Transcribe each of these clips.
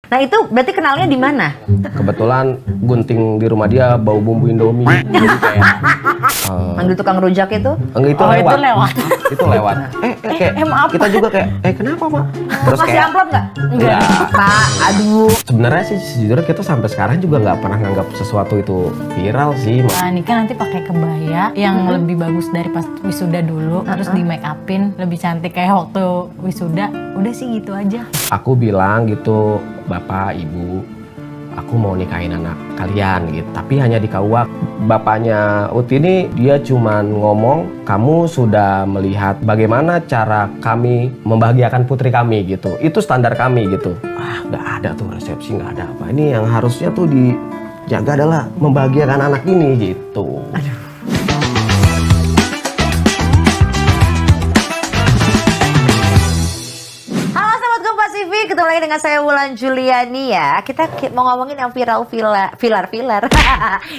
Nah itu berarti kenalnya di mana? Kebetulan gunting di rumah dia bau bumbu Indomie. Jadi kayak Manggil tukang rujak itu? enggak, itu Oh, lewat. itu lewat. Itu lewat. maaf. Kita juga kayak kenapa, Pak? Terus Masih kayak amplop nggak? enggak. Pak, aduh. Sebenarnya sih sejujurnya kita sampai sekarang juga nggak pernah nganggap sesuatu itu viral sih. Nah, nikah nanti pakai kebaya yang lebih bagus dari pas wisuda dulu, terus di make upin lebih cantik kayak waktu wisuda. Udah sih gitu aja. Aku bilang gitu, Bapak, Ibu, aku mau nikahin anak kalian gitu. Tapi hanya di KUA. Bapaknya Uti ini dia cuman ngomong, kamu sudah melihat bagaimana cara kami membahagiakan putri kami gitu. Itu standar kami gitu. Nggak ada tuh resepsi, nggak ada apa. Ini yang harusnya tuh dijaga adalah membahagiakan anak ini gitu. Halo Sobat Kompas TV, ketemu lagi dengan saya Wulan Juliani ya. Kita mau ngomongin yang viral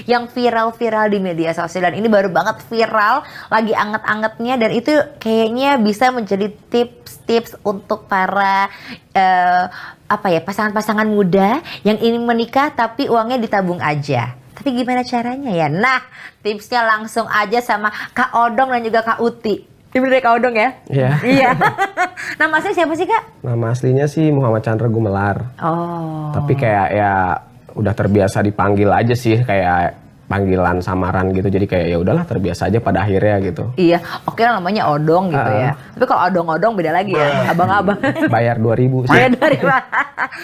yang viral di media sosial. Dan ini baru banget viral, lagi anget-angetnya. Dan itu kayaknya bisa menjadi tips-tips untuk para pasangan-pasangan muda yang ingin menikah tapi uangnya ditabung aja. Tapi gimana caranya ya? Nah, tipsnya langsung aja sama Kak Odong dan juga Kak Uti. Ini bener Kak Odong ya? Iya. Iya. Nama asli siapa sih Kak? Nama aslinya sih Muhammad Chandra Gumelar. Oh. Tapi kayak ya udah terbiasa dipanggil aja sih, kayak panggilan samaran gitu. Jadi kayak ya udahlah terbiasa aja pada akhirnya gitu. Iya, oke lah namanya Odong gitu ya. Tapi kalau Odong-Odong beda lagi ya, abang-abang. Bayar 2.000 sih. Bayar dari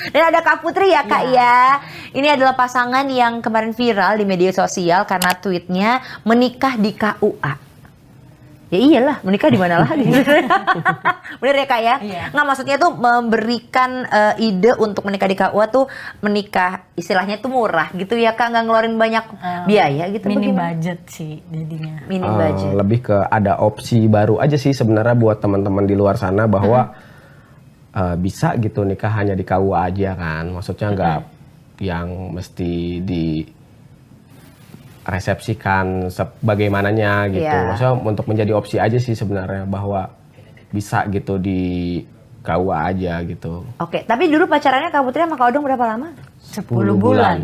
Dan ada Kak Putri ya Kak ya. Ini adalah pasangan yang kemarin viral di media sosial karena tweetnya menikah di KUA. Ya iyalah, menikah di mana lagi? Bener ya Kak ya? Iya. Nggak, maksudnya tuh memberikan ide untuk menikah di KUA tuh menikah istilahnya tuh murah gitu ya Kak, nggak ngeluarin banyak biaya gitu. Minim bagaimana? budget sih jadinya. Minim budget. Lebih ke ada opsi baru aja sih sebenarnya buat teman-teman di luar sana bahwa bisa gitu nikah hanya di KUA aja kan. Maksudnya nggak yang mesti di resepsikan sebagaimananya gitu. Iya. Maksudnya untuk menjadi opsi aja sih sebenarnya bahwa bisa gitu di KUA aja gitu. Oke, tapi dulu pacarannya Kak Putri sama Kak Odong berapa lama? 10 bulan.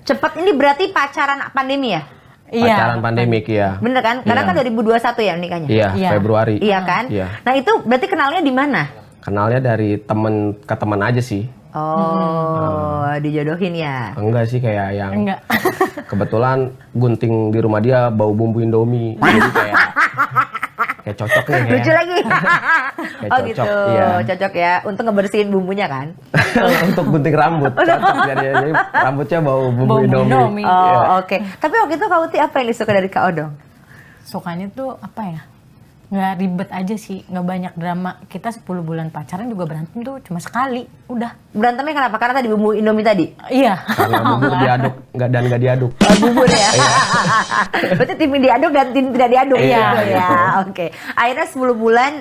Cepet, ini berarti pacaran pandemi ya? Iya. Pacaran pandemik ya. Bener kan? Karena Iya. kan 2021 ya nikahnya? Iya, Iya. Februari. Iya kan? Iya. Nah itu berarti kenalnya di mana? Kenalnya dari temen ke teman aja sih. Oh, dijodohin ya? Enggak sih, kayak yang Enggak. kebetulan gunting di rumah dia bau bumbu Indomie. Jadi kayak cocok nih ya. Lucu lagi? Kayak Oh cocok, gitu, iya. cocok ya. Untuk ngebersihin bumbunya kan? Untuk gunting rambut. Cocok jadi rambutnya bau bumbu Bau Indomie. Indomie. Oh Iya. oke. Tapi waktu itu Kak Uti apa yang disuka dari Kak Odong? Sukanya tuh apa ya? Nggak ribet aja sih, nggak banyak drama. Kita 10 bulan pacaran juga berantem tuh cuma sekali, udah. Berantemnya kenapa? Karena tadi bumbu Indomie tadi? Iya. Karena bubur diaduk nggak diaduk. Oh, bubur ya? Berarti tim diaduk dan tim tidak diaduk Iya. gitu ya? Oke. Akhirnya 10 bulan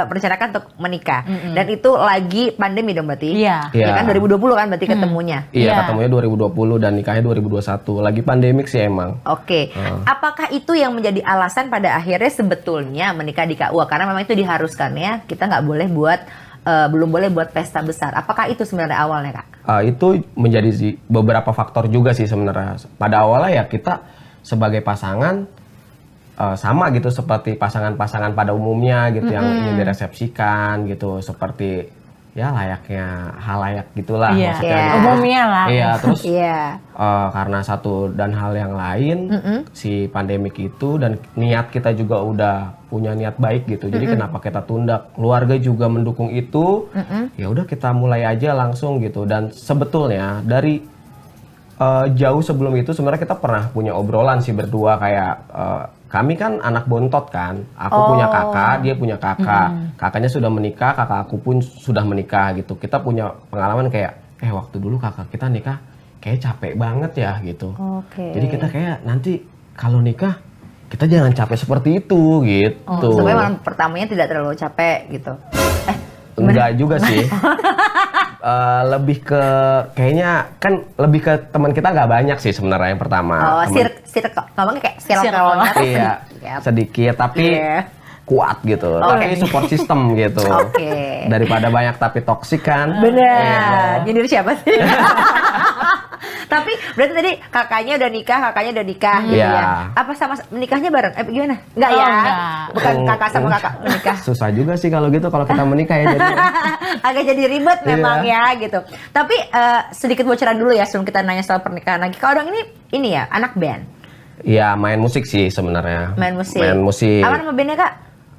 merencanakan untuk menikah. Dan itu lagi pandemi dong berarti? Iya. Ya Iya. kan 2020 kan berarti ketemunya? Iya, Iya. ketemunya 2020 dan nikahnya 2021. Lagi pandemik sih emang. Oke, apakah itu yang menjadi alasan pada akhirnya sebetulnya menikah di KUA? Karena memang itu diharuskan ya, kita nggak boleh buat, belum boleh buat pesta besar. Apakah itu sebenarnya awalnya Kak? Itu menjadi beberapa faktor juga sih sebenarnya. Pada awalnya ya kita sebagai pasangan sama gitu seperti pasangan-pasangan pada umumnya gitu yang ingin diresepsikan gitu, seperti ya layaknya halayak gitulah Iya. maksudnya. Iya. Umumnya lah. Iya, terus Iya. karena satu dan hal yang lain si pandemik itu dan niat kita juga udah punya niat baik gitu. Jadi kenapa kita tunda? Keluarga juga mendukung itu. Ya udah kita mulai aja langsung gitu. Dan sebetulnya dari jauh sebelum itu sebenarnya kita pernah punya obrolan sih berdua kayak kami kan anak bontot kan. Aku punya kakak, dia punya kakak. Kakaknya sudah menikah, kakak aku pun sudah menikah gitu. Kita punya pengalaman kayak waktu dulu kakak kita nikah kayak capek banget ya gitu. Oke. Jadi kita kayak nanti kalau nikah kita jangan capek seperti itu gitu. Sebenarnya malam pertamanya tidak terlalu capek gitu. Enggak juga sih. Lebih ke kayaknya kan lebih ke teman kita nggak banyak sih sebenarnya yang pertama. Oh, ngomongnya kayak circle-nya tuh Iya, sedikit. sedikit tapi Iya. kuat gitu. Tapi support system gitu. Oke. Daripada banyak tapi toksik kan. Bener. Nyindir siapa sih? Tapi berarti tadi kakaknya udah nikah. Iya. Apa sama menikahnya bareng? Gimana? Enggak Oh, ya? enggak. Bukan kakak sama kakak menikah. Susah juga sih kalau gitu kalau kita menikah ya jadi. Agak jadi ribet memang Iya. ya gitu. Tapi sedikit bocoran dulu ya sebelum kita nanya soal pernikahan lagi. Kalau Dong ini ya anak band, Iya, main musik sih sebenarnya. main musik. Main musik. Apa nama bandnya Kak?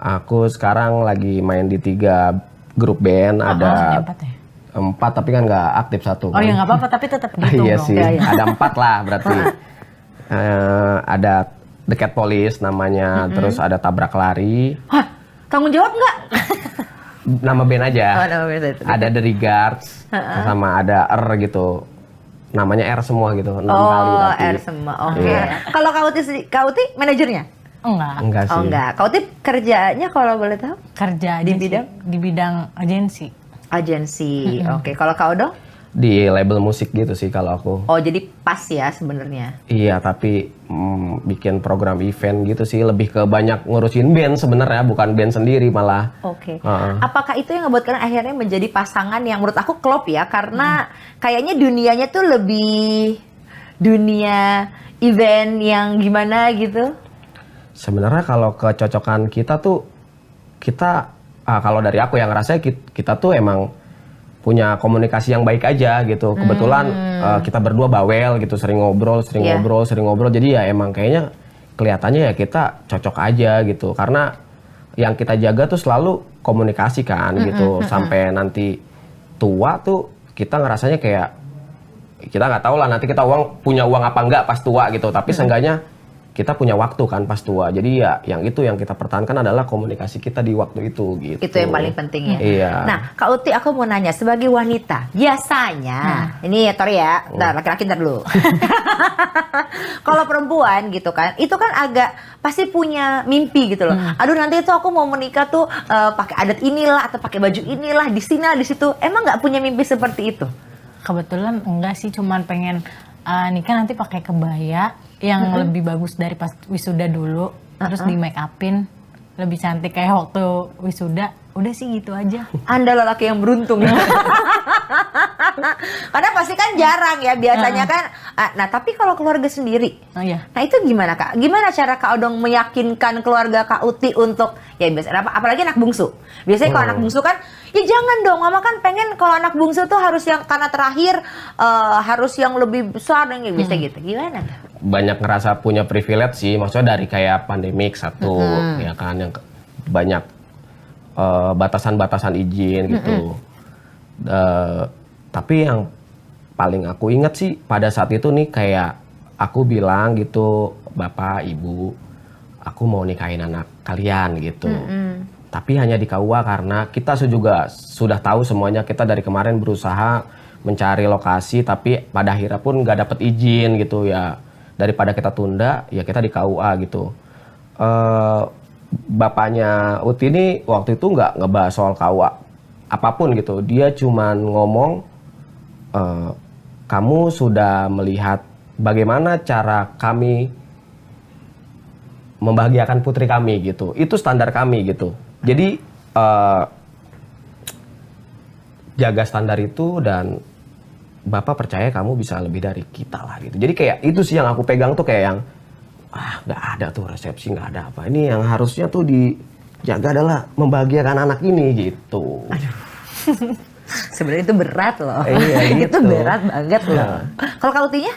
Aku sekarang lagi main di 3 grup band, ada 4 ya? 4 tapi kan nggak aktif satu. Oh kan. ya nggak apa-apa tapi tetap gitu Iya dong. sih, Iya, iya. ada 4 lah berarti. Ada The Cat Police namanya, terus ada Tabrak Lari, Hah, tanggung jawab nggak? nama band aja. Oh, nama band itu. Ada The Regards, sama ada R gitu. Namanya R semua gitu, 6 kali Oh, tapi. R semua. Oke. Iya. Kalau Kak Uti manajernya? Enggak. Enggak sih. Oh enggak. Kak Uti kerjanya kalau boleh tahu? Kerja Di aja sih. bidang? Di bidang agensi. Agensi. Oke. Kalau Kak Odong? Di label musik gitu sih kalau aku. Oh, jadi pas ya sebenarnya. Iya, tapi bikin program event gitu sih, lebih ke banyak ngurusin band sebenarnya, bukan band sendiri malah. Oke. Heeh. Apakah itu yang ngebuat kalian akhirnya menjadi pasangan yang menurut aku klop ya? Karena kayaknya dunianya tuh lebih dunia event yang gimana gitu. Sebenarnya kalau kecocokan kita tuh, kalau dari aku yang ngerasa kita tuh emang punya komunikasi yang baik aja gitu. Kebetulan kita berdua bawel gitu, sering ngobrol. Jadi ya emang kayaknya kelihatannya ya kita cocok aja gitu. Karena yang kita jaga tuh selalu komunikasi kan gitu. Sampai nanti tua tuh kita ngerasanya kayak kita nggak tahu lah nanti kita punya uang apa enggak pas tua gitu. Tapi seenggaknya kita punya waktu kan pas tua. Jadi ya yang kita pertahankan adalah komunikasi kita di waktu itu gitu. Itu yang paling penting ya. Iya. Nah, Kak Uti aku mau nanya sebagai wanita, biasanya ini ya sorry ya, laki-laki ntar dulu. Kalau perempuan gitu kan, itu kan agak pasti punya mimpi gitu loh. Aduh nanti itu aku mau menikah tuh pakai adat inilah atau pakai baju inilah di sini lah di situ. Emang nggak punya mimpi seperti itu? Kebetulan enggak sih, cuman pengen nikah nanti pakai kebaya yang lebih bagus dari pas wisuda dulu, terus di make upin lebih cantik kayak waktu wisuda. Udah sih gitu aja. Anda lelaki yang beruntung ya. Karena pasti kan jarang ya biasanya kan. Nah tapi kalau keluarga sendiri, Oh iya. nah itu gimana Kak? Gimana cara Kak Odong meyakinkan keluarga Kak Uti untuk ya biasanya apalagi anak bungsu. Biasanya kalau anak bungsu kan, ya jangan dong, mama kan pengen kalau anak bungsu tuh harus yang karena terakhir harus yang lebih besar yang biasa gitu. Gimana? Banyak ngerasa punya privilege sih, maksudnya dari kayak pandemik satu, ya kan, yang banyak batasan-batasan izin gitu. Tapi yang paling aku ingat sih pada saat itu nih kayak aku bilang gitu, Bapak, Ibu, aku mau nikahin anak kalian gitu. Tapi hanya di KUA karena kita juga sudah tahu semuanya, kita dari kemarin berusaha mencari lokasi tapi pada akhirnya pun nggak dapet izin gitu ya. Daripada kita tunda, ya kita di KUA gitu. Bapaknya Uti ini waktu itu nggak ngebahas soal KUA apapun gitu. Dia cuman ngomong, kamu sudah melihat bagaimana cara kami membahagiakan putri kami gitu. Itu standar kami gitu. Jadi jaga standar itu dan Bapak percaya kamu bisa lebih dari kita lah gitu. Jadi kayak itu sih yang aku pegang tuh kayak yang nggak ada tuh resepsi, nggak ada apa. Ini yang harusnya tuh dijaga adalah membahagiakan anak ini gitu. Aduh. Sebenarnya itu berat loh. Iya, Itu gitu. berat banget loh. Kalau Kak Utinya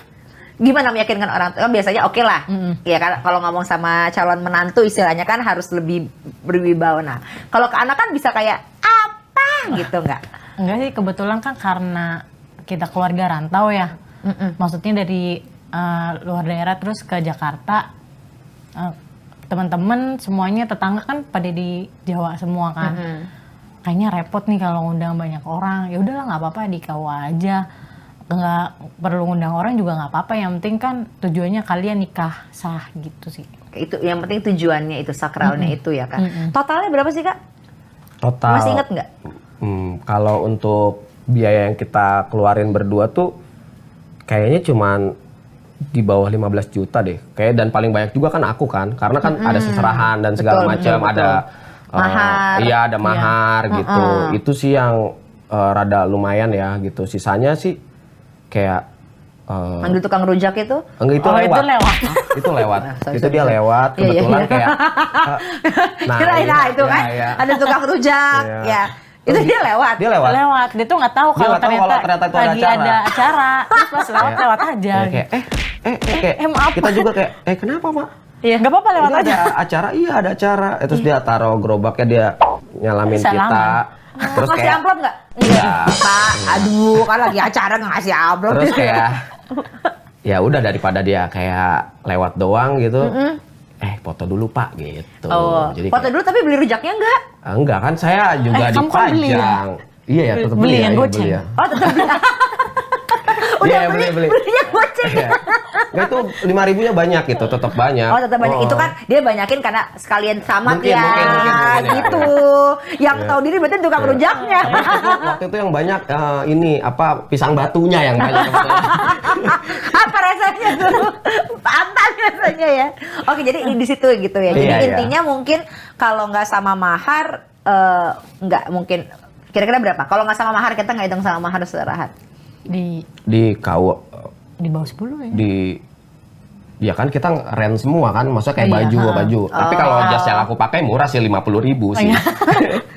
gimana meyakinkan orang tua? Biasanya oke lah. Ya kan kalau ngomong sama calon menantu istilahnya kan harus lebih berwibawa. Nah, kalau ke anak kan bisa kayak apa gitu nggak? Enggak sih, kebetulan kan karena kita keluarga rantau ya. Maksudnya dari luar daerah terus ke Jakarta. Teman-teman semuanya tetangga kan pada di Jawa semua kan. Kayaknya repot nih kalau ngundang banyak orang. Ya udahlah nggak apa-apa di KUA aja. Nggak perlu ngundang orang juga nggak apa-apa. Yang penting kan tujuannya kalian nikah sah gitu sih. Itu yang penting tujuannya itu sakralnya itu ya kan. Totalnya berapa sih Kak? Total. Masih inget nggak? Kalau untuk biaya yang kita keluarin berdua tuh kayaknya cuman di bawah 15 juta deh. Dan paling banyak juga kan aku kan. Karena kan ada seserahan dan segala Betul, macam. betul, Ada Mahar. Iya, ada mahar gitu. Itu sih yang rada lumayan ya gitu. Sisanya sih kayak Manggil tukang rujak itu? enggak, itu Oh, lewat. itu lewat. Itu lewat. sorry, Itu dia sorry. lewat Iya, kebetulan iya. kayak Kirain itu kan iya. ada tukang rujak, Iya. ya. Itu dia lewat. Dia lewat. Lewat, dia tuh nggak tahu Dia kalau nggak tahu ternyata, kalau ternyata itu ada lagi acara. ada acara. Terus pas lewat Kayak- lewat aja. Ya, kayak kayak maaf. kita juga kayak kenapa, Mak? Iya, nggak apa-apa lewat Ini aja. ada acara, iya ada acara. Terus dia taruh gerobaknya, dia nyalamin Salaman. kita. Terus Ngasih kayak amplop nggak? Enggak. Pak, aduh kan lagi acara nggak ngasih amplop. terus kayak ya udah daripada dia kayak lewat doang gitu. Foto dulu Pak gitu. Oh, Jadi foto dulu tapi beli rujaknya enggak? enggak kan saya juga kamu kan beli ya? dipajang. Iya ya, tetap Beli beli yang ya, goceng. beli ya. Oh tetap beli. Udah Iya, beli, beli. belinya goceng. Iya. Nggak, itu 5.000-nya banyak gitu, tetap banyak. Oh tetap banyak. Itu kan dia banyakin karena sekalian samat Mungkin, ya. mungkin, ya. Gitu. Yang Iya. tahu diri berarti tukang Iya. rujaknya. Waktu itu yang banyak ini apa pisang batunya yang banyak. Apa rasanya tuh? Pantan rasanya ya. Oke, jadi di situ gitu ya. Jadi Iya, iya. intinya mungkin kalau nggak sama mahar nggak mungkin. Kira-kira berapa? Kalau nggak sama mahar kita nggak hitung sama mahar serahan. Di KW di bawah 10 ya. ya kan kita rent semua kan, maksudnya kayak Iya, baju. Tapi kalau jas yang aku pakai murah sih 50.000 sih.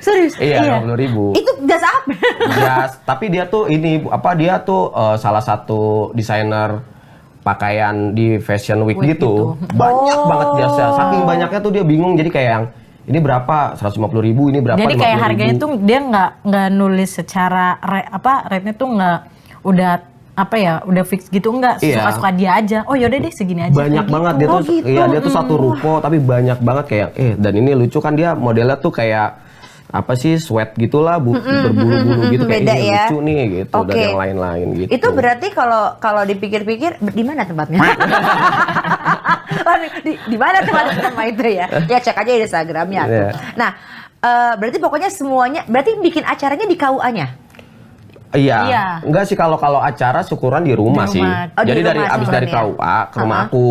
Serius? Iya, 50.000. Itu jas apa? Jas, tapi dia tuh ini apa dia tuh salah satu desainer pakaian di Fashion Week Week gitu. gitu. Banyak banget jasnya. Saking banyaknya tuh dia bingung, jadi kayak yang ini berapa? 150.000, ini berapa? Jadi kayak 50.000. harganya tuh dia nggak nulis secara rate-nya tuh nggak udah apa ya, udah fix gitu, nggak, Iya. suka-suka dia aja. Oh yaudah deh segini aja. Banyak kayak banget gitu. dia tuh. gitu. Iya, dia tuh satu ruko tapi banyak banget kayak dan ini lucu kan, dia modelnya tuh kayak apa sih, sweat gitulah, berbulu-bulu gitu, kayak Beda ini ya. lucu nih gitu, dan Oke. yang lain-lain gitu. Itu berarti kalau dipikir-pikir di mana tempatnya? Oh, di mana tempat nama itu ya? Ya cek aja di Instagramnya tuh. Iya. Nah, berarti pokoknya semuanya, berarti bikin acaranya di KUA-nya? Iya. Iya. Enggak sih, kalau acara syukuran di rumah Di sih. rumah. Oh, di Jadi dari rumah abis dari syukurannya. KUA ke rumah Uh-huh. aku.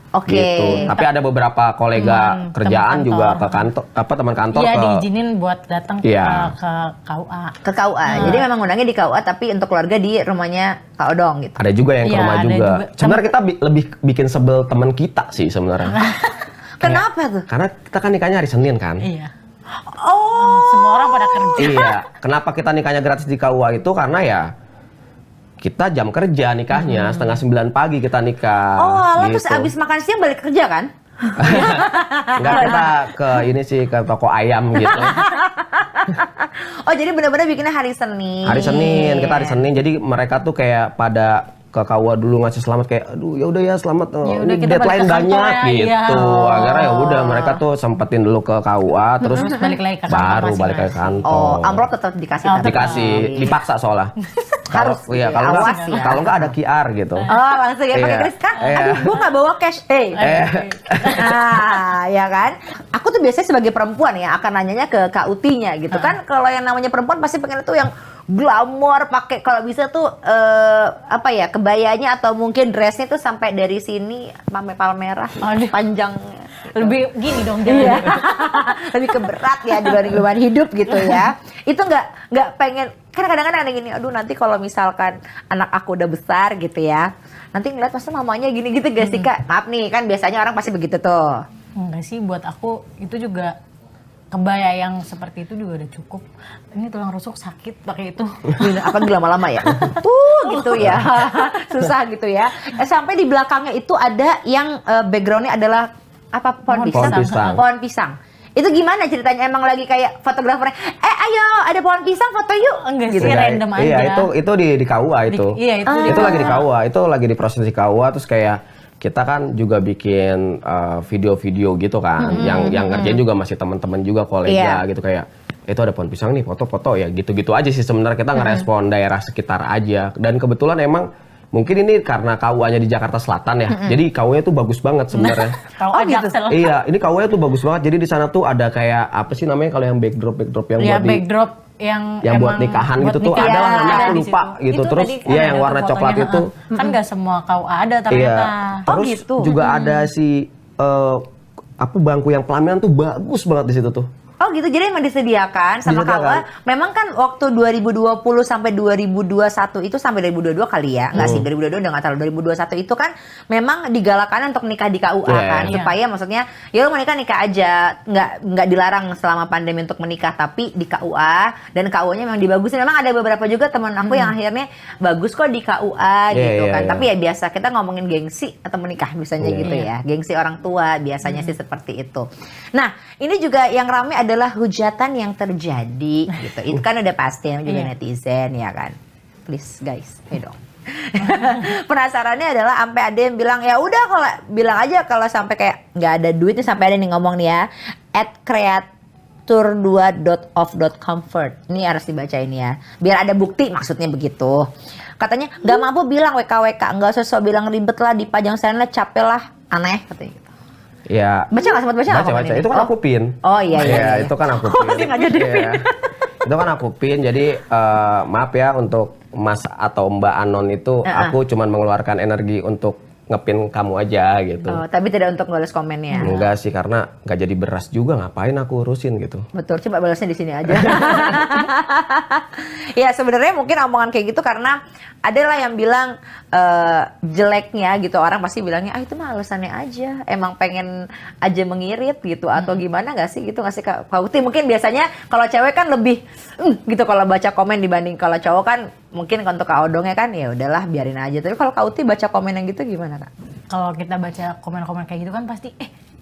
Oke. Gitu. Tapi ada beberapa kolega kerjaan teman juga kantor. ke kantor, apa teman kantor Iya, ke diizinin buat datang Iya. ke KUA. Ke KUA. Jadi memang undangnya di KUA tapi untuk keluarga di rumahnya Kak Odong gitu. ada juga yang ke Iya, rumah ada juga. juga. Sebenarnya kita lebih bikin sebel teman kita sih sebenarnya. Kenapa tuh? Karena kita kan nikahnya hari Senin kan. Iya. Oh, Semua orang pada kerja. Iya. Kenapa kita nikahnya gratis di KUA itu karena ya kita jam kerja nikahnya, 8:30 pagi kita nikah. oh, alah, gitu. terus abis makan siang balik kerja kan? Enggak, kita ke ini sih, ke toko ayam gitu. Oh, jadi benar-benar bikinnya hari Senin. Hari Senin, kita hari Senin. Jadi mereka tuh kayak pada ke KUA dulu ngasih selamat, kayak aduh ya udah ya selamat, Ya udah, ini kita deadline balik ke kantor banyak ya, gitu. iya. Akhirnya ya udah mereka tuh sempetin dulu ke KUA, terus Terus balik lagi ke kantor baru balik ke masing-masing. kantor. Oh, amplop tetap dikasih. Oh, tapi. Dikasih, dipaksa soalnya. Harus Iya, gitu ya, kalau awas nggak, ya. kalau nggak ada QR gitu. Oh, langsung ya pakai Iya. kris kan? Iya. Aduh, gua nggak bawa cash. Hey. Ya kan? Aku tuh biasanya sebagai perempuan ya akan nanyanya ke KUT-nya gitu kan. Kalau yang namanya perempuan pasti pengen itu yang glamor, pakai kalau bisa tuh apa ya, kebayanya atau mungkin dressnya tuh sampai dari sini sampai palmerah Aduh. panjangnya. Lebih gini dong Iya. jangan. Lebih keberat ya dibanding beban hidup gitu ya. Itu nggak pengen, kan kadang-kadang ada gini, aduh nanti kalau misalkan anak aku udah besar gitu ya, nanti ngeliat masa mamanya gini gitu gak sih Kak? Maaf nih, kan biasanya orang pasti begitu tuh. Enggak sih, buat aku itu juga kebaya yang seperti itu juga udah cukup. Ini tulang rusuk sakit pakai itu. Gini, apalagi lama-lama ya. Tuh gitu ya. Susah gitu ya. Sampai di belakangnya itu ada yang backgroundnya adalah apa, pohon Pohon pisang. pisang. Pohon pisang. Itu gimana ceritanya? Emang lagi kayak fotografernya, ayo ada pohon pisang foto yuk. Enggak Gitu. sih, Enggak, random aja. Iya, itu di KUA itu. Iya, Itu lagi di KUA, itu lagi di proses di KUA, terus kayak kita kan juga bikin video-video gitu kan, yang ngerjain juga masih teman-teman juga, kolega Iya. gitu, kayak itu ada pohon pisang nih, foto-foto ya gitu-gitu aja sih sebenarnya. Kita ngerespon daerah sekitar aja, dan kebetulan emang mungkin ini karena KUA-nya di Jakarta Selatan ya, jadi KUA-nya tuh bagus banget sebenarnya. Kau Oh, gitu. Jaksel. Iya, ini KUA tuh bagus banget. Jadi di sana tuh ada kayak apa sih namanya kalau yang backdrop yang Ya buat di backdrop yang buat emang nikahan buat gitu tuh nikahan ada lah namanya, ada aku di lupa situ. gitu. Itu Terus tadi iya ada yang tuh warna fotonya, coklat itu. kan nggak semua KUA ada Iya. ternyata. Oh, Terus gitu. juga ada si apa bangku yang pelaminan tuh bagus banget di situ tuh. Oh gitu, jadi emang disediakan sama KUA. Memang kan waktu 2020 sampai 2021 itu sampai 2022 kali ya. Enggak sih, 2022 udah nggak tahu. 2021 itu kan memang digalakan untuk nikah di KUA kan. Supaya maksudnya ya lu mau nikah aja. Nggak dilarang selama pandemi untuk menikah. Tapi di KUA. Dan KUA-nya memang dibagusin. Memang ada beberapa juga teman aku yang akhirnya bagus kok di KUA gitu kan. Tapi ya biasa kita ngomongin gengsi atau menikah misalnya gitu ya. Gengsi orang tua biasanya sih seperti itu. Nah ini juga yang ramai adalah hujatan yang terjadi gitu. Itu kan udah pasti juga netizen ya kan. Please guys, ayo dong. Penasarannya adalah sampai ada yang bilang ya udah kalau bilang aja kalau sampai kayak nggak ada duitnya, sampai ada nih ngomong nih ya @creator2.off.comfort. Ini harus dibaca ini ya. Biar ada bukti maksudnya begitu. Katanya nggak mampu bilang WKWK, nggak usah sok bilang ribet lah, dipajang sana capek lah, aneh katanya gitu. Ya. Baca nggak sempat baca? Baca. Itu kan aku pin. Oh iya. Itu kan aku pin. Itu kan aku pin. Jadi maaf ya untuk Mas atau Mbak Anon itu, aku cuman mengeluarkan energi untuk ngepin kamu aja gitu. Oh, tapi tidak untuk balas komennya. Enggak sih, karena nggak jadi beras juga, ngapain aku urusin gitu. Betul, coba balasnya di sini aja. Ya sebenarnya mungkin omongan kayak gitu karena adalah yang bilang jeleknya gitu, orang pasti bilangnya itu mah alasannya aja, emang pengen aja mengirit gitu atau gimana nggak sih gitu, nggak sih Kak Uti? Mungkin biasanya kalau cewek kan lebih gitu kalau baca komen dibanding kalau cowok kan mungkin untuk Kak Odongnya kan ya udahlah biarin aja. Tapi kalau Kak Uti baca komen yang gitu gimana Kak? Kalau kita baca komen-komen kayak gitu kan pasti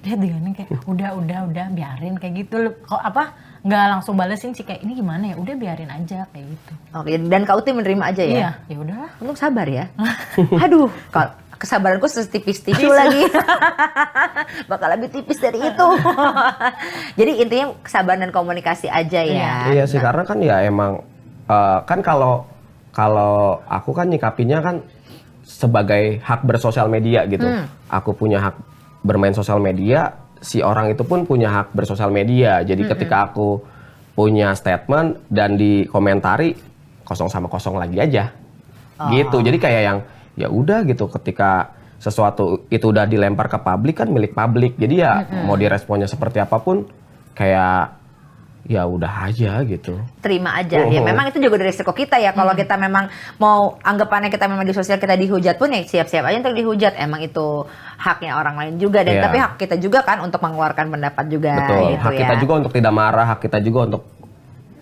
lihat deh ini kayak udah biarin kayak gitu. Kok nggak langsung balesin sih, kayak ini gimana ya, udah biarin aja kayak gitu. Oke, dan Kak Uti menerima aja ya? Iya, ya udahlah. Untung sabar ya. Aduh, kalau kesabaranku setipis tisu lagi. Bakal lebih tipis dari itu. Jadi intinya kesabaran dan komunikasi aja ya. Iya sih, karena kan ya emang kan kalau aku kan nyikapinya kan sebagai hak bersosial media gitu. Aku punya hak bermain sosial media, si orang itu pun punya hak bersosial media. Jadi ketika aku punya statement dan dikomentari kosong sama kosong lagi aja. Gitu. Jadi kayak yang ya udah gitu, ketika sesuatu itu udah dilempar ke publik kan milik publik. Jadi ya mau diresponnya seperti apapun kayak ya udah aja gitu. Terima aja. Ya memang itu juga dari resiko kita ya. Kalau kita memang mau anggapannya kita memang di sosial kita dihujat pun ya siap-siap aja untuk dihujat. Emang itu haknya orang lain juga. Dan tapi hak kita juga kan untuk mengeluarkan pendapat juga. Betul. Gitu hak kita juga untuk tidak marah. Hak kita juga untuk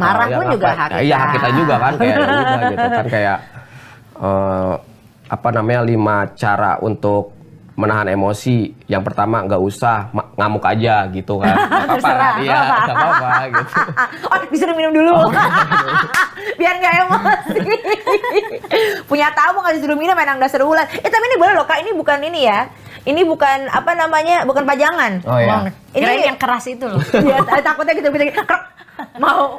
marah pun juga hak kita. Iya, hak kita juga kan. Kayak ya udah gitu kan, kayak 5 cara untuk menahan emosi. Yang pertama, nggak usah ngamuk aja gitu kan. Nggak apa-apa. Iya, nggak apa-apa gitu. Oh, disuruh minum dulu. Biar nggak emosi. Punya tamu nggak disuruh minum, enak dasar ulan. Tapi ini boleh loh Kak, ini bukan ini ya. Ini bukan bukan pajangan. Oh iya. Ini yang keras itu loh. Iya, takutnya gitu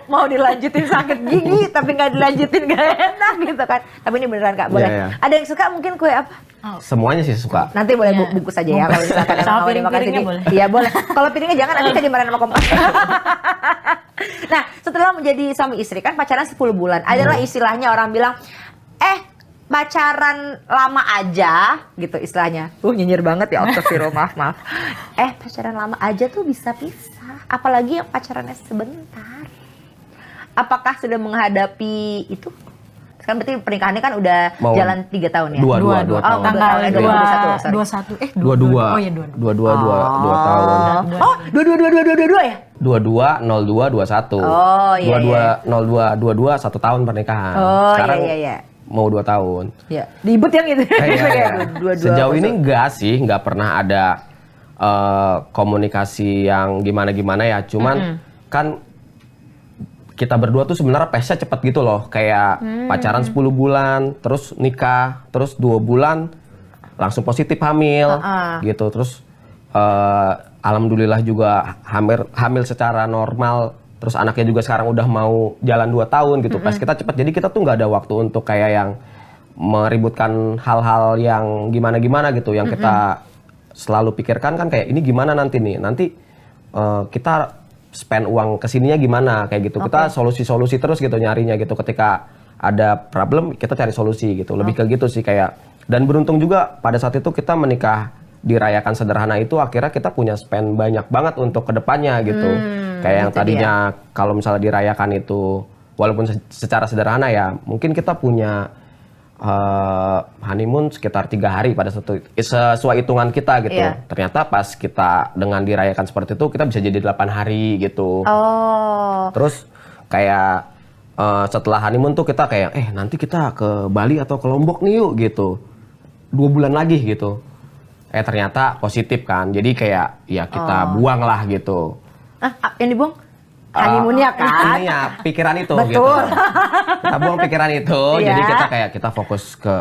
mau dilanjutin sakit gigi tapi nggak dilanjutin nggak enak gitu kan. Tapi ini beneran Kak, boleh. Ada yang suka mungkin kue apa? Semuanya sih suka. Nanti boleh bungkus aja ya kalau misalkan sama piring-piringnya boleh. Iya boleh. Kalau piringnya jangan, nanti saya dimarahin sama Kompas. Nah, setelah menjadi suami istri kan pacaran 10 bulan. Adalah istilahnya orang bilang pacaran lama aja gitu istilahnya. Nyinyir banget ya, astagfirullah, maaf. Pacaran lama aja tuh bisa pisah. Apalagi yang pacarannya sebentar. Apakah sudah menghadapi itu? Kan berarti pernikahannya kan udah jalan 3 tahun ya? 2 tahun. Tanggal 21. 22. Oh iya 22 tahun. Oh, 22 ya? 22 02 21. Oh iya. 22 02 22 1 tahun pernikahan. Oh sekarang iya. mau 2 tahun. Iya. Ribet yang gitu. Iya. Sejauh ini nggak pernah ada komunikasi yang gimana-gimana ya. Cuman kan kita berdua tuh sebenarnya pace-nya cepet gitu loh. Kayak pacaran 10 bulan, terus nikah, terus 2 bulan langsung positif hamil gitu. Terus alhamdulillah juga hamil secara normal. Terus anaknya juga sekarang udah mau jalan 2 tahun gitu. Pace kita cepet. Jadi kita tuh nggak ada waktu untuk kayak yang meributkan hal-hal yang gimana-gimana gitu. Yang kita selalu pikirkan kan kayak ini gimana nanti nih. Nanti kita spend uang kesininya gimana kayak gitu. Kita solusi-solusi terus gitu nyarinya gitu. Ketika ada problem kita cari solusi gitu. Lebih ke gitu sih kayak. Dan beruntung juga pada saat itu kita menikah dirayakan sederhana itu akhirnya kita punya spend banyak banget untuk kedepannya gitu. Kayak yang itu tadinya kalau misalnya dirayakan itu walaupun secara sederhana ya, mungkin kita punya honeymoon sekitar 3 hari pada sesuai hitungan kita gitu. Iya. Ternyata pas kita dengan dirayakan seperti itu kita bisa jadi 8 hari gitu. Oh. Terus kayak setelah honeymoon tuh kita kayak nanti kita ke Bali atau ke Lombok nih yuk gitu. 2 bulan lagi gitu. Ternyata positif kan. Jadi kayak ya kita buang lah gitu. Yang dibuang? Honeymoon-nya kan? Ini ya pikiran itu Betul. gitu. Kita buang pikiran itu. Iya. Jadi kita fokus ke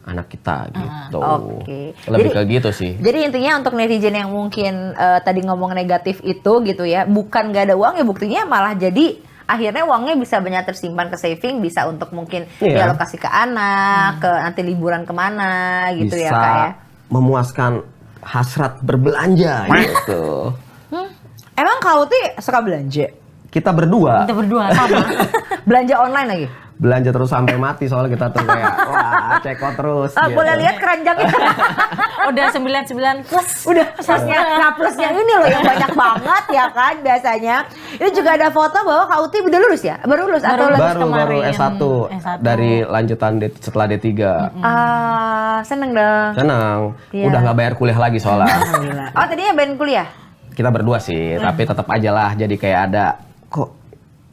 anak kita gitu. Oke. Lebih Jadi- ke gitu sih. Jadi intinya untuk netizen yang mungkin tadi ngomong negatif itu gitu ya, bukan gak ada uang ya, buktinya malah jadi akhirnya uangnya bisa banyak tersimpan ke saving, bisa untuk mungkin Iya. dialokasi ke anak, ke nanti liburan kemana gitu Bisa ya Kak ya. memuaskan hasrat berbelanja gitu. Emang kau tuh suka belanja? Kita berdua Kita berdua sama. Belanja online lagi? belanja terus sampai mati soalnya kita tuh kayak wah cekot terus. gitu. Boleh lihat keranjangnya? Udah 99 plus. Udah plusnya, nah plusnya ini loh yang banyak banget ya kan biasanya. Ini juga ada foto bahwa Kak Uti udah lulus ya? Baru lulus atau Baru lagi? lulus. baru kemarin, S1 S1. dari lanjutan setelah D3. Seneng dong. Senang. Iya. Udah nggak bayar kuliah lagi soalnya. Oh tadinya band kuliah? Kita berdua sih, tapi tetap aja lah jadi kayak ada kok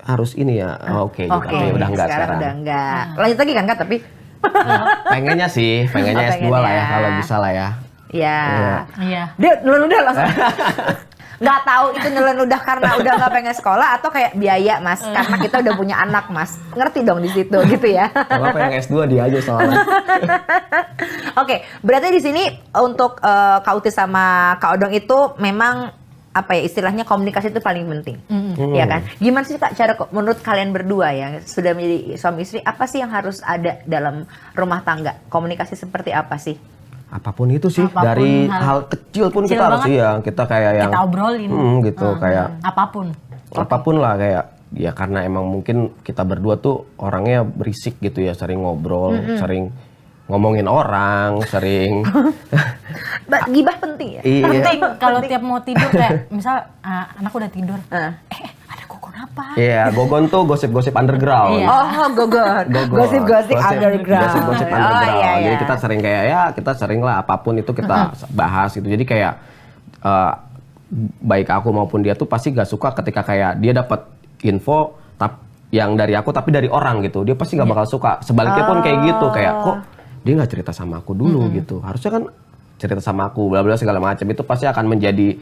harus ini ya. Oke, gitu. Tapi udah enggak sekarang. Udah enggak. Lanjut lagi kan Kak tapi? Pengennya sih, pengennya Oh, S2 lah ya pengennya. kalau bisa lah ya. Iya. Iya. Dia nelen udah langsung. Nggak tahu itu nelen udah karena udah nggak pengen sekolah atau kayak biaya Mas, karena kita udah punya anak Mas. Ngerti dong di situ gitu ya. Kalau pengen S2 dia aja soalnya. Oke, berarti di sini untuk Kak Uti sama Kak Odong itu memang apa ya istilahnya komunikasi itu paling penting, ya kan? Gimana sih Kak cara menurut kalian berdua yang sudah menjadi suami istri apa sih yang harus ada dalam rumah tangga? Komunikasi seperti apa sih? Apapun itu sih, Apapun dari hal hal kecil pun kecil kita harus banget. iya, kita kayak yang Kita obrolin. gitu kayak Apapun. apapun lah kayak ya karena emang mungkin kita berdua tuh orangnya berisik gitu ya, sering ngobrol, sering ngomongin orang, sering Gibah penting ya? iya. Penting kalau tiap mau tidur kayak misal anak udah tidur. Ada gogon apa? Iya, Gogon tuh gosip-gosip underground. Iya. Oh, gogon. Gogon. Gosip-gosip underground. Gosip-gosip Oh, underground. iya, iya. Jadi kita sering kayak ya kita sering lah apapun itu kita bahas gitu. Jadi kayak baik aku maupun dia tuh pasti gak suka ketika kayak dia dapat info yang dari aku tapi dari orang gitu. Dia pasti gak bakal suka. Sebaliknya pun kayak gitu kayak kok dia nggak cerita sama aku dulu gitu. Harusnya kan cerita sama aku bla bla segala macam itu pasti akan menjadi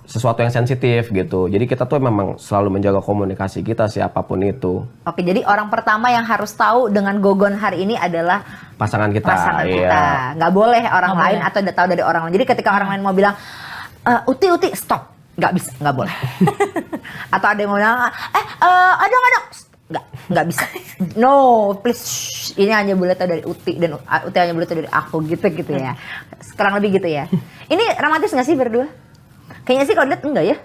sesuatu yang sensitif gitu. Jadi kita tuh memang selalu menjaga komunikasi kita siapapun itu. Oke, jadi orang pertama yang harus tahu dengan gogon hari ini adalah Pasangan kita. pasangan iya. kita. Nggak boleh orang Nggak lain boleh. atau udah tahu dari orang lain. Jadi ketika orang lain mau bilang, Uti, stop. Nggak bisa, nggak boleh. Atau ada yang mau bilang, adong. Nggak bisa. No, please. Shh. Ini hanya boleh tahu dari Uti dan Uti hanya boleh tahu dari aku gitu ya. Sekarang lebih gitu ya. Ini romantis nggak sih berdua? Kayaknya sih kalau lihat enggak ya.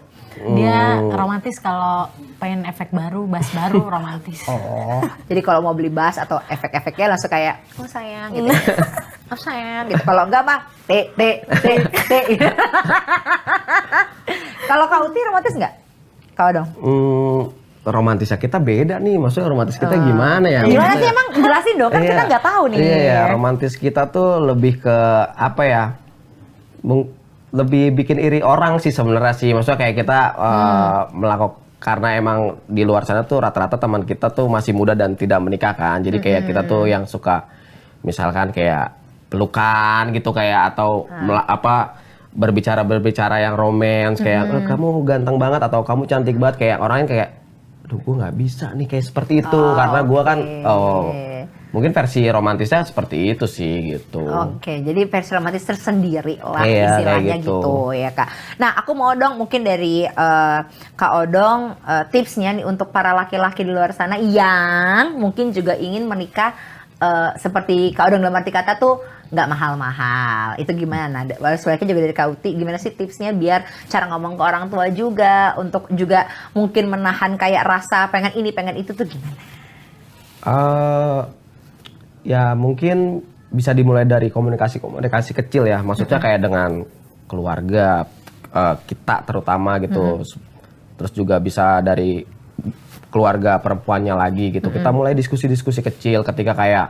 Dia romantis kalau pengen efek baru, bass baru romantis. Jadi kalau mau beli bass atau efek-efeknya langsung kayak oh sayang gitu. Oh sayang gitu. Kalau enggak mah te. Kalau Kak Uti romantis enggak? Kau dong. Romantisnya kita beda nih, maksudnya romantis kita gimana ya? Gimana sih emang jelasin dong kan Iya. kita nggak tahu nih. Iya, romantis kita tuh lebih ke apa ya? Lebih bikin iri orang sih sebenarnya sih. Maksudnya kayak kita melakukan karena emang di luar sana tuh rata-rata teman kita tuh masih muda dan tidak menikah kan. Jadi kayak kita tuh yang suka misalkan kayak pelukan gitu kayak atau berbicara yang romance kayak kamu ganteng banget atau kamu cantik banget kayak orang yang kayak aduh gue nggak bisa nih kayak seperti itu karena gue kan mungkin versi romantisnya seperti itu sih gitu. Oke, jadi versi romantis tersendiri lah Iya, istilahnya kayak gitu. gitu Ya Kak. Nah aku mau dong mungkin dari Kak Odong tipsnya nih untuk para laki-laki di luar sana yang mungkin juga ingin menikah seperti Kak Odong dalam arti kata tuh nggak mahal-mahal. Itu gimana? Sebaliknya juga dari Kak Uti, gimana sih tipsnya biar cara ngomong ke orang tua juga untuk juga mungkin menahan kayak rasa pengen ini pengen itu tuh gimana? Ya mungkin bisa dimulai dari komunikasi kecil ya, maksudnya kayak dengan keluarga kita terutama gitu, terus juga bisa dari keluarga perempuannya lagi gitu. Kita mulai diskusi-diskusi kecil ketika kayak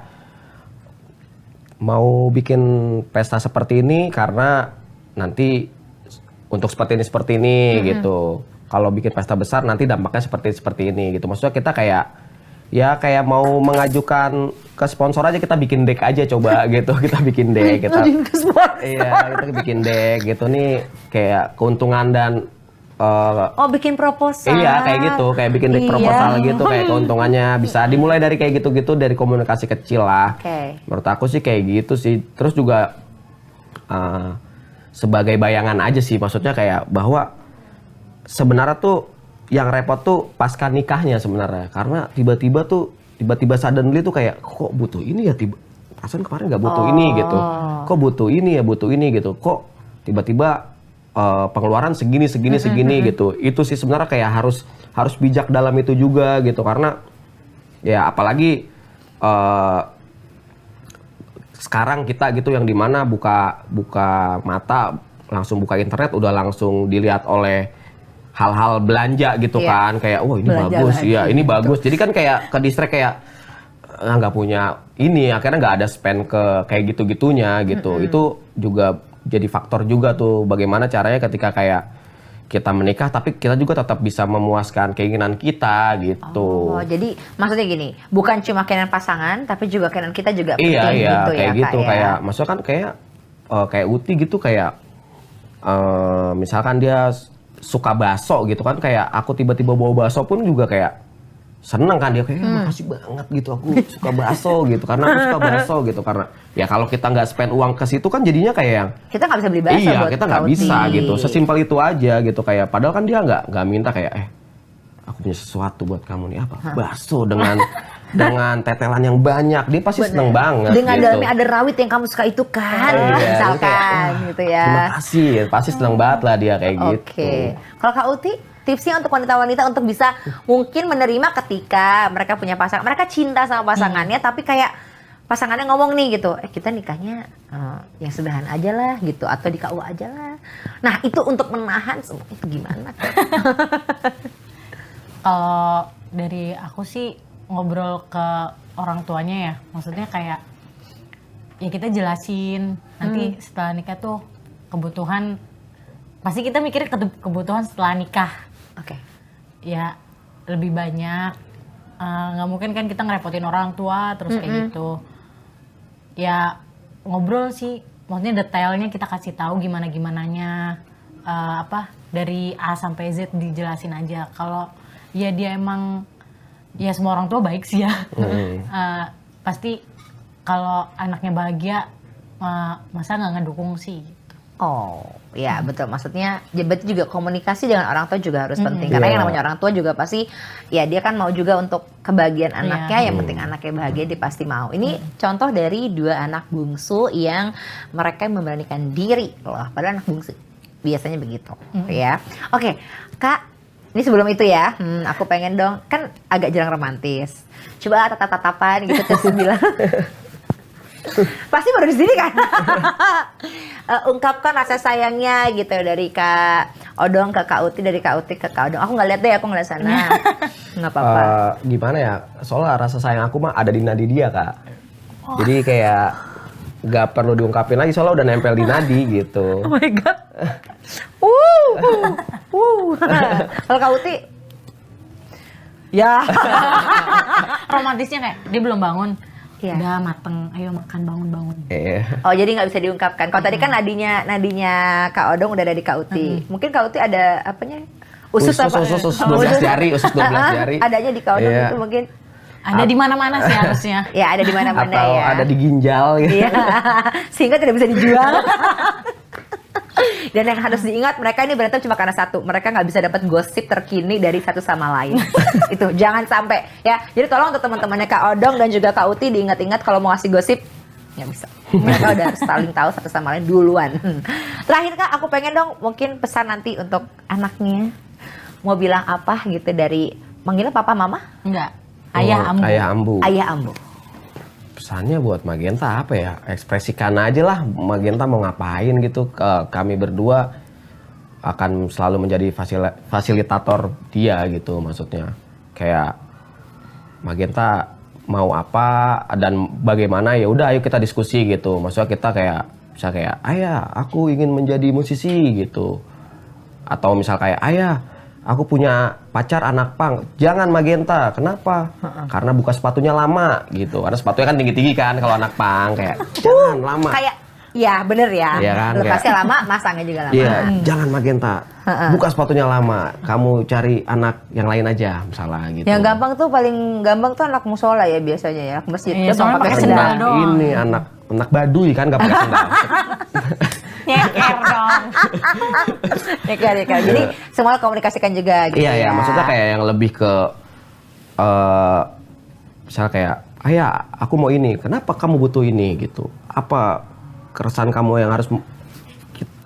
mau bikin pesta seperti ini karena nanti untuk seperti ini gitu. Kalau bikin pesta besar nanti dampaknya seperti ini gitu. Maksudnya kita kayak mau mengajukan ke sponsor aja, kita bikin deck aja coba gitu. Kita bikin deck kita. Iya, kita bikin deck gitu nih kayak keuntungan dan bikin proposal. Iya, kayak gitu, kayak bikin deck proposal gitu, kayak keuntungannya bisa dimulai dari kayak gitu-gitu, dari komunikasi kecil lah. Menurut aku sih kayak gitu sih. Terus juga sebagai bayangan aja sih, maksudnya kayak bahwa sebenarnya tuh yang repot tuh pasca nikahnya sebenarnya, karena tiba-tiba suddenly tuh kayak kok butuh ini ya, perasaan kemarin nggak butuh ini gitu, kok butuh ini gitu, kok tiba-tiba pengeluaran segini gitu. Itu sih sebenarnya kayak harus bijak dalam itu juga gitu, karena ya apalagi sekarang kita gitu yang dimana buka mata langsung buka internet udah langsung dilihat oleh hal-hal belanja gitu kan, kayak ini belanja bagus lagi, ya ini gitu. Bagus, jadi kan kayak ke distract, kayak nggak punya ini, akhirnya nggak ada spend ke kayak gitu-gitunya gitu. Itu juga jadi faktor juga tuh, bagaimana caranya ketika kayak kita menikah tapi kita juga tetap bisa memuaskan keinginan kita gitu. Jadi maksudnya gini, bukan cuma keinginan pasangan tapi juga keinginan kita juga penting iya, gitu kayak ya gitu, Kak, kayak maksudnya kan kayak Uti gitu, kayak misalkan dia suka bakso gitu kan, kayak aku tiba-tiba bawa bakso pun juga kayak seneng kan, dia kayak makasih banget gitu, aku suka bakso gitu, karena aku suka bakso gitu, karena ya kalau kita nggak spend uang ke situ kan jadinya kayak yang kita nggak bisa beli bakso. Iya, kita nggak bisa gitu, sesimpel itu aja gitu, kayak padahal kan dia nggak minta kayak aku punya sesuatu buat kamu nih, apa bakso dengan tetelan yang banyak, dia pasti seneng banget. Dengan gitu. dalamnya ada rawit yang kamu suka itu kan, misalkan gitu ya. Terima kasih, pasti seneng banget lah dia kayak gitu. Kalau Kak Uti, tipsnya untuk wanita-wanita untuk bisa mungkin menerima ketika mereka punya pasangan, mereka cinta sama pasangannya, tapi kayak pasangannya ngomong nih gitu, kita nikahnya yang sederhana aja lah gitu, atau di KUA aja lah. Nah itu untuk menahan semua itu gimana? Kalau dari aku sih ngobrol ke orang tuanya ya, maksudnya kayak ya kita jelasin nanti setelah nikah tuh kebutuhan, pasti kita mikir kebutuhan setelah nikah. Ya lebih banyak, nggak mungkin kan kita ngerepotin orang tua terus kayak gitu. Ya ngobrol sih, maksudnya detailnya kita kasih tahu gimananya, dari A sampai Z dijelasin aja. Kalau ya dia emang ya semua orang tua baik sih ya, pasti kalau anaknya bahagia masa nggak ngedukung sih. Ya betul, maksudnya berarti juga komunikasi dengan orang tua juga harus penting, karena yang namanya orang tua juga pasti ya dia kan mau juga untuk kebahagiaan anaknya, yang penting anaknya bahagia dia pasti mau. Ini contoh dari dua anak bungsu yang mereka memberanikan diri loh, padahal anak bungsu biasanya begitu ya. Oke Kak, ini sebelum itu ya, aku pengen dong, kan agak jarang romantis, coba tatap-tatapan gitu terus bilang pasti baru di sini kan. Ungkapkan rasa sayangnya gitu dari Kak Odong ke Kak Uti, dari Kak Uti ke Kak Odong. Aku nggak lihat deh, aku ngeliat sana. Nggak apa-apa. Gimana ya? Soalnya rasa sayang aku mah ada di nadi dia, Kak. Jadi kayak nggak perlu diungkapin lagi, soalnya udah nempel di nadi gitu. Oh my god. Kalau Kak Uti, ya. Romantisnya kayak dia belum bangun. Udah mateng, ayo makan, bangun. Oh jadi nggak bisa diungkapkan. Kalau tadi kan nadinya Kak Odong udah ada di Kak Uti. Mungkin Kak Uti ada apanya? Usus 12 jari. Adanya di Kak Odong itu mungkin. Ada di mana-mana sih harusnya. Ya ada di mana-mana atau ya. ada di ginjal gitu. Sehingga tidak bisa dijual. Dan yang harus diingat, mereka ini berantem cuma karena satu, mereka nggak bisa dapat gosip terkini dari satu sama lain. Itu jangan sampai ya. Jadi tolong untuk teman-temannya Kak Odong dan juga Kak Uti diingat-ingat kalau mau ngasih gosip nggak bisa. Mereka udah saling tahu satu sama lain duluan. Terakhir Kak, aku pengen dong mungkin pesan nanti untuk anaknya, mau bilang apa gitu, dari manggilnya papa mama? Enggak, ayah ambu. Ayah ambu. pesannya buat Magenta apa ya? Ekspresikan aja lah Magenta mau ngapain gitu. Kami berdua akan selalu menjadi fasilitator dia gitu, maksudnya. Kayak Magenta mau apa dan bagaimana, ya udah ayo kita diskusi gitu. Maksudnya kita kayak bisa kayak, ayah aku ingin menjadi musisi gitu. Atau misal kayak, ayah aku punya pacar anak pang, jangan Magenta. Kenapa? Karena buka sepatunya lama gitu. Karena sepatunya kan tinggi-tinggi kan kalau anak pang, kayak jangan lama. Kayak ya bener ya. Iya kan, Lepasnya lama, masangnya juga lama. Iya, jangan Magenta. Buka sepatunya lama. Kamu cari anak yang lain aja misalnya gitu. Yang gampang tuh paling gampang tuh anak musola ya biasanya ya, anak masjid. Iya, Terus soalnya pakai pakai sendal. sendal doang. Ini anak baduy kan gak pakai sendal. Nyeker dong. Ya. Jadi semua komunikasikan juga gitu. Iya, ya. maksudnya kayak yang lebih ke misalnya kayak, ayah aku mau ini, kenapa kamu butuh ini gitu? Apa keresahan kamu yang harus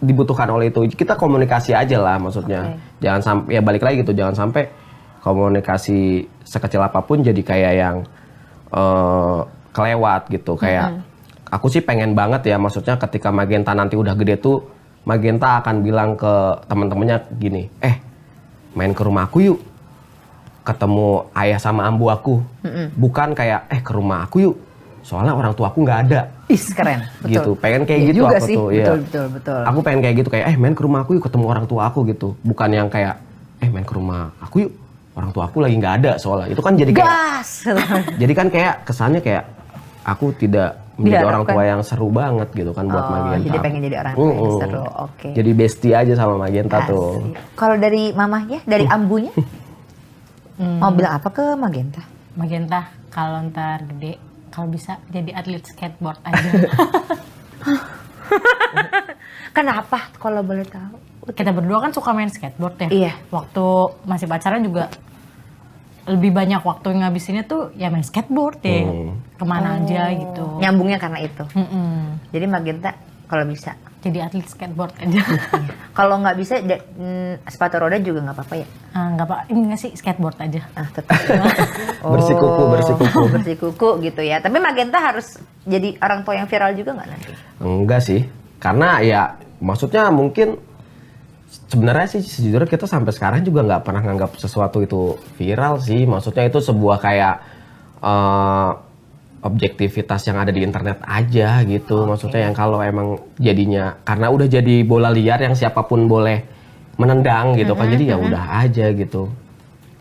dibutuhkan oleh itu? Kita komunikasi aja lah maksudnya. Jangan sampai, ya balik lagi gitu, jangan sampai komunikasi sekecil apapun jadi kayak yang kelewat gitu. Kayak aku sih pengen banget ya, maksudnya ketika Magenta nanti udah gede tuh, Magenta akan bilang ke teman-temannya gini, main ke rumah aku yuk, ketemu ayah sama ambu aku. Bukan kayak ke rumah aku yuk, soalnya orang tua aku nggak ada. Is keren, betul. Gitu, pengen kayak Iya gitu juga aku sih. tuh. Betul. Aku pengen kayak gitu, kayak main ke rumah aku yuk, ketemu orang tua aku gitu. Bukan yang kayak main ke rumah aku yuk, orang tua aku lagi nggak ada soalnya. Itu kan jadi kayak Gas. jadi kan kayak kesannya kayak aku tidak menjadi orang tua yang seru banget gitu kan buat Magenta. Jadi pengen jadi orang tua yang seru. Oke. Jadi bestie aja sama Magenta tuh. Asik. Kalau dari mamahnya, dari ambunya, mau bilang apa ke Magenta? Magenta kalau ntar gede, kalau bisa jadi atlet skateboard aja. Kenapa kalau boleh tahu? Kita berdua kan suka main skateboard ya. Iya. Waktu masih pacaran juga lebih banyak waktu yang ngabisinnya tuh ya main skateboard ya. Kemana aja gitu. Nyambungnya karena itu. Jadi Magenta kalau bisa. Jadi atlet skateboard aja. Kalau nggak bisa, sepatu roda juga nggak apa-apa ya? Nggak apa, ini nggak sih skateboard aja. Tetap. Bersikuku. Bersikuku gitu ya. Tapi Magenta harus jadi orang tua yang viral juga nggak nanti? Enggak sih. Karena ya maksudnya mungkin sebenarnya sih sejujurnya kita sampai sekarang juga nggak pernah nganggap sesuatu itu viral sih. Maksudnya itu sebuah kayak objektivitas yang ada di internet aja gitu. Maksudnya yang kalau emang jadinya karena udah jadi bola liar yang siapapun boleh menendang gitu kan. Jadi ya udah aja gitu.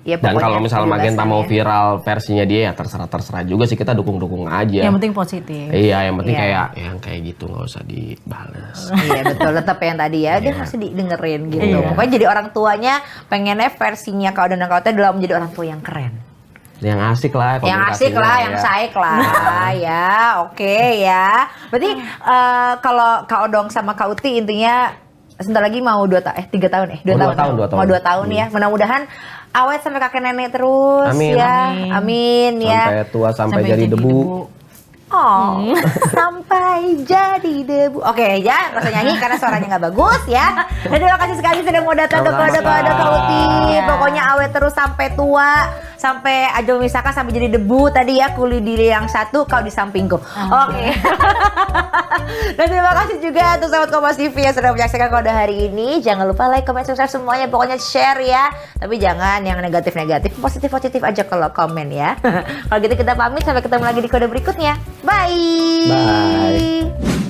Ya, Dan kalau misalnya Magenta mau ya. viral versinya dia ya terserah juga sih, kita dukung aja. Yang penting positif. Iya, yang penting Iya. kayak yang kayak gitu nggak usah dibales. Iya betul, tetap yang tadi ya, dia masih didengerin gitu. Pokoknya jadi orang tuanya pengennya versinya Kak Oden dan Kak Ote adalah menjadi orang tua yang keren. Yang asik lah. Yang asik lah, yang saik lah ya, oke ya. Berarti kalau Kak Odong sama Kak Uti intinya sebentar lagi mau 3 tahun 2 tahun. Mau 2 tahun ya. Mudah-mudahan awet sampai kakek nenek terus. Amin. Ya. Amin ya. Sampai tua sampai jadi debu. Oh, sampai jadi debu. Oke ya, nggak usah nyanyi karena suaranya nggak bagus ya. Dan terima kasih sekali sudah mau datang ke Kak Uti. Pokoknya awet terus sampai tua, sampai aja misalkan sampai jadi debu tadi ya, kuli diri yang satu kau di sampingku. Oke. Dan terima kasih juga untuk sahabat Kompas TV yang sudah menyaksikan Kode hari ini. Jangan lupa like, comment, subscribe semuanya. Pokoknya share ya. Tapi jangan yang negatif-negatif, positif-positif aja kalau komen ya. Kalau gitu kita pamit, sampai ketemu lagi di kode berikutnya. Bye. Bye.